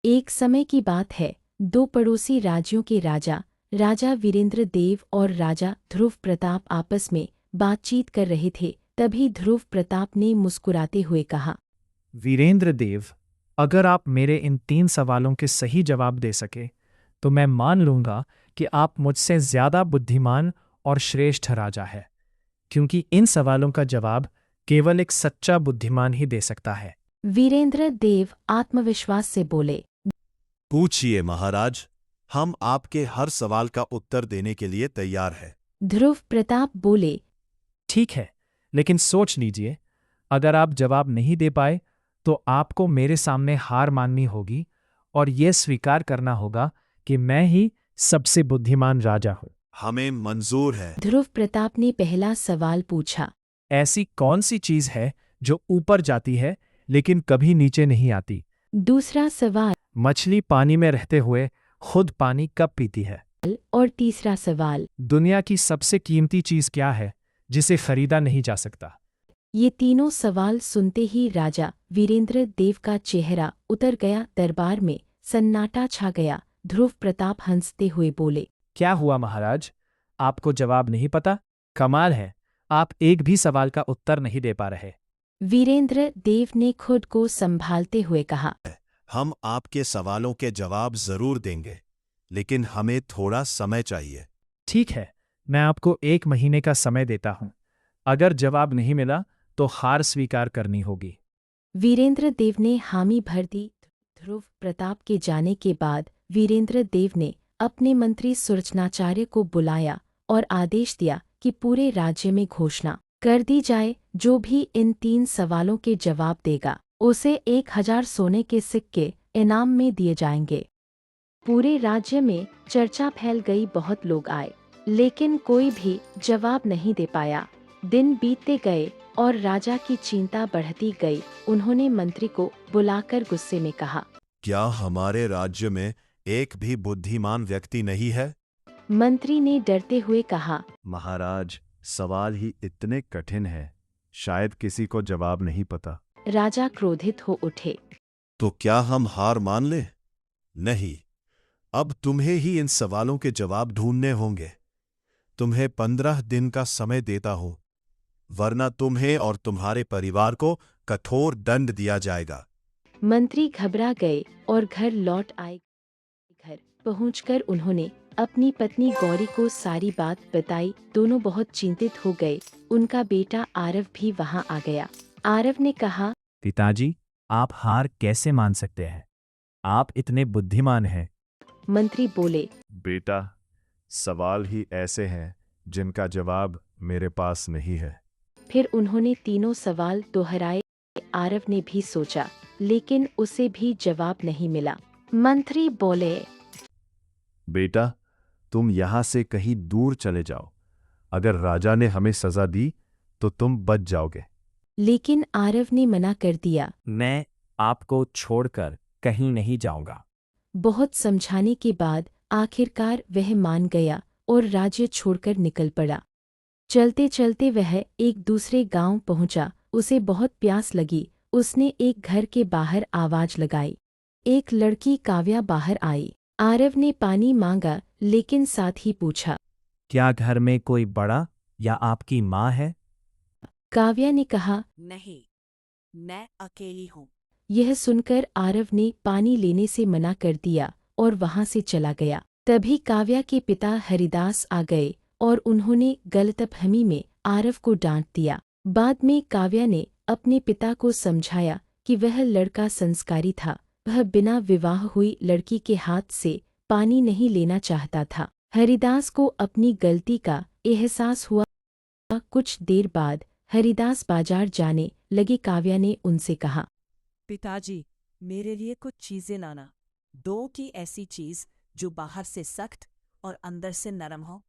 एक समय की बात है, दो पड़ोसी राज्यों के राजा राजा वीरेंद्र देव और राजा ध्रुव प्रताप आपस में बातचीत कर रहे थे। तभी ध्रुव प्रताप ने मुस्कुराते हुए कहा, वीरेंद्र देव, अगर आप मेरे इन 3 सवालों के सही जवाब दे सके तो मैं मान लूंगा कि आप मुझसे ज्यादा बुद्धिमान और श्रेष्ठ राजा है, क्योंकि इन सवालों का जवाब केवल एक सच्चा बुद्धिमान ही दे सकता है। वीरेंद्र देव आत्मविश्वास से बोले। पूछिए महाराज, हम आपके हर सवाल का उत्तर देने के लिए तैयार हैं। ध्रुव प्रताप बोले। ठीक है, लेकिन सोच लीजिए, अगर आप जवाब नहीं दे पाए तो आपको मेरे सामने हार माननी होगी और यह स्वीकार करना होगा कि मैं ही सबसे बुद्धिमान राजा हूं। हमें मंजूर है। ध्रुव प्रताप ने पहला सवाल पूछा। ऐसी कौन सी चीज है जो ऊपर जाती है लेकिन कभी नीचे नहीं आती? दूसरा सवाल। मछली पानी में रहते हुए खुद पानी कब पीती है? और तीसरा सवाल। दुनिया की सबसे कीमती चीज क्या है जिसे खरीदा नहीं जा सकता? ये तीनों सवाल सुनते ही राजा वीरेंद्र देव का चेहरा उतर गया। दरबार में सन्नाटा छा गया। ध्रुव प्रताप हंसते हुए बोले। क्या हुआ महाराज, आपको जवाब नहीं पता? कमाल है, आप एक भी सवाल का उत्तर नहीं दे पा रहे। वीरेंद्र देव ने खुद को संभालते हुए कहा, हम आपके सवालों के जवाब जरूर देंगे, लेकिन हमें थोड़ा समय चाहिए। ठीक है, मैं आपको 1 महीने का समय देता हूं। अगर जवाब नहीं मिला तो हार स्वीकार करनी होगी। वीरेंद्र देव ने हामी भर दी। ध्रुव प्रताप के जाने के बाद वीरेंद्र देव ने अपने मंत्री सुरचनाचार्य को बुलाया और आदेश दिया कि पूरे राज्य में घोषणा कर दी जाए, जो भी इन 3 सवालों के जवाब देगा उसे 1000 सोने के सिक्के इनाम में दिए जाएंगे। पूरे राज्य में चर्चा फैल गई। बहुत लोग आए, लेकिन कोई भी जवाब नहीं दे पाया। दिन बीतते गए और राजा की चिंता बढ़ती गई। उन्होंने मंत्री को बुलाकर गुस्से में कहा, क्या हमारे राज्य में एक भी बुद्धिमान व्यक्ति नहीं है? मंत्री ने डरते हुए कहा, महाराज, सवाल ही इतने कठिन हैं, शायद किसी को जवाब नहीं पता। राजा क्रोधित हो उठे। तो क्या हम हार मान लें? नहीं, अब तुम्हें ही इन सवालों के जवाब ढूंढने होंगे। तुम्हें 15 दिन का समय देता हूं, वरना तुम्हें और तुम्हारे परिवार को कठोर दंड दिया जाएगा। मंत्री घबरा गए और घर लौट आए। घर पहुंचकर उन्होंने अपनी पत्नी गौरी को सारी बात बताई। दोनों बहुत चिंतित हो गए। उनका बेटा आरव भी वहां आ गया। आरव ने कहा, पिताजी, आप हार कैसे मान सकते हैं? आप इतने बुद्धिमान हैं। मंत्री बोले। बेटा, सवाल ही ऐसे हैं जिनका जवाब मेरे पास नहीं है। फिर उन्होंने तीनों सवाल दोहराए। आरव ने भी सोचा, लेकिन उसे भी जवाब नहीं मिला। मंत्री बोले, बेटा, तुम यहां से कहीं दूर चले जाओ। अगर राजा ने हमें सजा दी तो तुम बच जाओगे। लेकिन आरव ने मना कर दिया। मैं आपको छोड़कर कहीं नहीं जाऊंगा। बहुत समझाने के बाद आखिरकार वह मान गया और राज्य छोड़कर निकल पड़ा। चलते चलते वह एक दूसरे गांव पहुंचा। उसे बहुत प्यास लगी। उसने एक घर के बाहर आवाज लगाई। एक लड़की काव्या बाहर आई। आरव ने पानी मांगा, लेकिन साथ ही पूछा, क्या घर में कोई बड़ा या आपकी माँ है? काव्या ने कहा, नहीं, मैं अकेली हूँ। यह सुनकर आरव ने पानी लेने से मना कर दिया और वहां से चला गया। तभी काव्या के पिता हरिदास आ गए और उन्होंने गलतफहमी में आरव को डांट दिया। बाद में काव्या ने अपने पिता को समझाया कि वह लड़का संस्कारी था। वह बिना विवाह हुई लड़की के हाथ से पानी नहीं लेना चाहता था। हरिदास को अपनी गलती का एहसास हुआ। कुछ देर बाद हरिदास बाजार जाने लगे। काव्या ने उनसे कहा, पिताजी, मेरे लिए कुछ चीजें लाना। 2 की ऐसी चीज जो बाहर से सख्त और अंदर से नरम हो।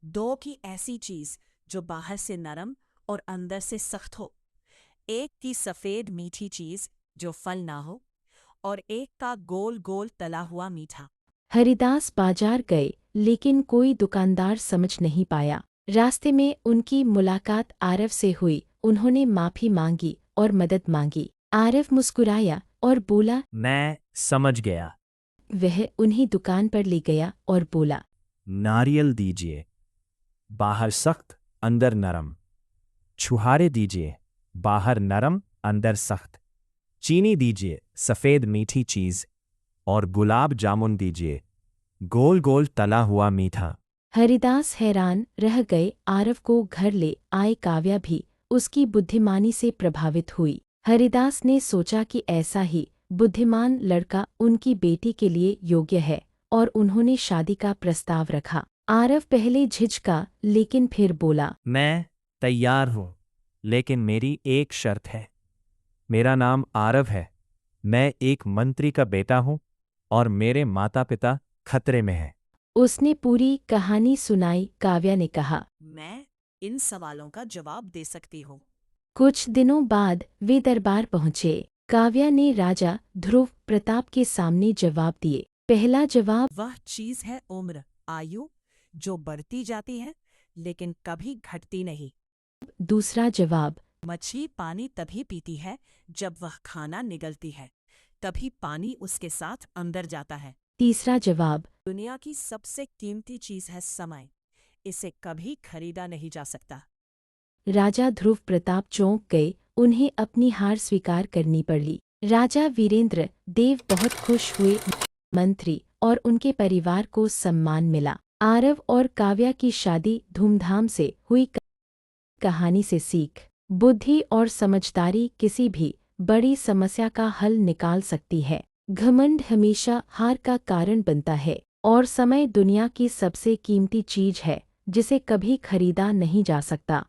2 की ऐसी चीज जो बाहर से नरम और अंदर से सख्त हो। 1 की सफेद मीठी चीज जो फल ना हो, और 1 का गोल गोल तला हुआ मीठा। हरिदास बाजार गए, लेकिन कोई दुकानदार समझ नहीं पाया। रास्ते में उनकी मुलाकात आरव से हुई। उन्होंने माफी मांगी और मदद मांगी। आरव मुस्कुराया, और बोला। मैं समझ गया। वह उन्हें दुकान पर ले गया और बोला। नारियल दीजिए, बाहर सख्त अंदर नरम। छुहारे दीजिए, बाहर नरम अंदर सख्त। चीनी दीजिए, सफ़ेद मीठी चीज़। और गुलाब जामुन दीजिए, गोल गोल तला हुआ मीठा। हरिदास हैरान रह गए। आरव को घर ले आए काव्या भी उसकी बुद्धिमानी से प्रभावित हुई। हरिदास ने सोचा कि ऐसा ही बुद्धिमान लड़का उनकी बेटी के लिए योग्य है और उन्होंने शादी का प्रस्ताव रखा। आरव पहले झिझका लेकिन फिर बोला। मैं तैयार हूँ, लेकिन मेरी एक शर्त है। मेरा नाम आरव है, मैं एक मंत्री का बेटा हूँ और मेरे माता पिता खतरे में हैं। उसने पूरी कहानी सुनाई। काव्या ने कहा, मैं इन सवालों का जवाब दे सकती हूँ। कुछ दिनों बाद वे दरबार पहुंचे। काव्या ने राजा ध्रुव प्रताप के सामने जवाब दिए। पहला जवाब, वह चीज है उम्र, आयु, जो बढ़ती जाती है लेकिन कभी घटती नहीं। दूसरा जवाब, मछली पानी तभी पीती है जब वह खाना निगलती है, तभी पानी उसके साथ अंदर जाता है। तीसरा जवाब, दुनिया की सबसे कीमती चीज है समय, इसे कभी खरीदा नहीं जा सकता। राजा ध्रुव प्रताप चौंक गए। उन्हें अपनी हार स्वीकार करनी पड़ी। राजा वीरेंद्र देव बहुत खुश हुए। मंत्री और उनके परिवार को सम्मान मिला। आरव और काव्या की शादी धूमधाम से हुई। कहानी से सीख, बुद्धि और समझदारी किसी भी बड़ी समस्या का हल निकाल सकती है। घमंड हमेशा हार का कारण बनता है और समय दुनिया की सबसे कीमती चीज है जिसे कभी खरीदा नहीं जा सकता।